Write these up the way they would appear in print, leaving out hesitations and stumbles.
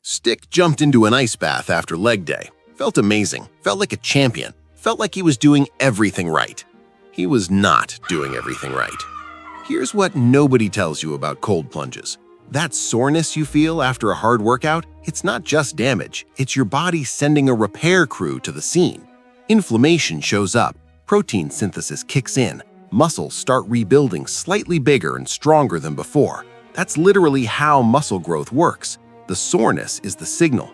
Stick jumped into an ice bath after leg day. Felt amazing, felt like a champion, felt like he was doing everything right. He was not doing everything right. Here's what nobody tells you about cold plunges. That soreness you feel after a hard workout, it's not just damage, it's your body sending a repair crew to the scene. Inflammation shows up, protein synthesis kicks in, muscles start rebuilding slightly bigger and stronger than before. That's literally how muscle growth works. The soreness is the signal.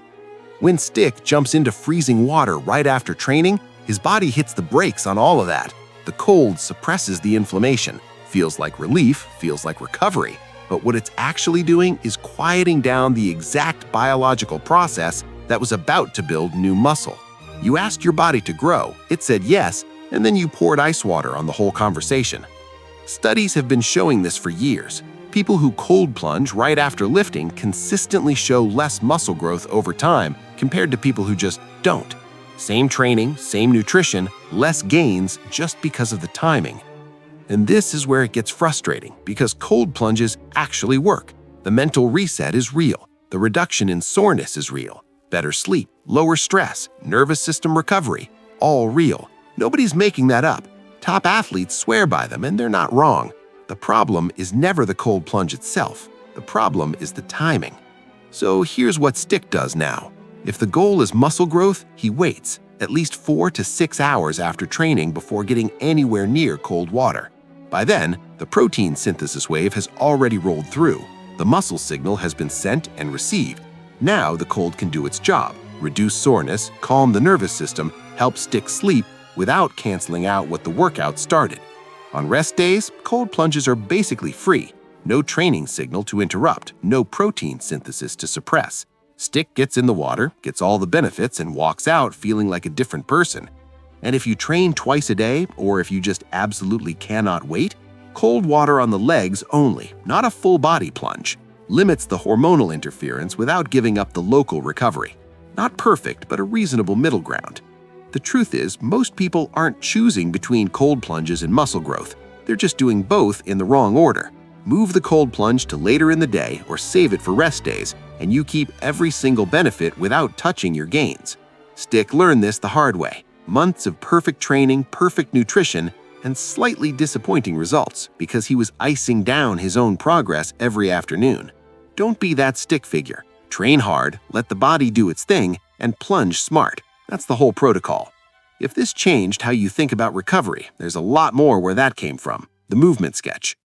When Stick jumps into freezing water right after training, his body hits the brakes on all of that. The cold suppresses the inflammation. Feels like relief, feels like recovery. But what it's actually doing is quieting down the exact biological process that was about to build new muscle. You asked your body to grow, it said yes, and then you poured ice water on the whole conversation. Studies have been showing this for years. People who cold plunge right after lifting consistently show less muscle growth over time compared to people who just don't. Same training, same nutrition, less gains just because of the timing. And this is where it gets frustrating because cold plunges actually work. The mental reset is real. The reduction in soreness is real. Better sleep, lower stress, nervous system recovery, all real. Nobody's making that up. Top athletes swear by them and they're not wrong. The problem is never the cold plunge itself. The problem is the timing. So here's what Stick does now. If the goal is muscle growth, he waits at least 4 to 6 hours after training before getting anywhere near cold water. By then, the protein synthesis wave has already rolled through. The muscle signal has been sent and received. Now the cold can do its job, reduce soreness, calm the nervous system, help Stick sleep without canceling out what the workout started. On rest days, cold plunges are basically free. No training signal to interrupt, no protein synthesis to suppress. Stick gets in the water, gets all the benefits, and walks out feeling like a different person. And if you train twice a day, or if you just absolutely cannot wait, cold water on the legs only, not a full body plunge, limits the hormonal interference without giving up the local recovery. Not perfect, but a reasonable middle ground. The truth is, most people aren't choosing between cold plunges and muscle growth. They're just doing both in the wrong order. Move the cold plunge to later in the day or save it for rest days, and you keep every single benefit without touching your gains. Stick learned this the hard way. Months of perfect training, perfect nutrition, and slightly disappointing results because he was icing down his own progress every afternoon. Don't be that stick figure. Train hard, let the body do its thing, and plunge smart. That's the whole protocol. If this changed how you think about recovery, there's a lot more where that came from. The movement sketch.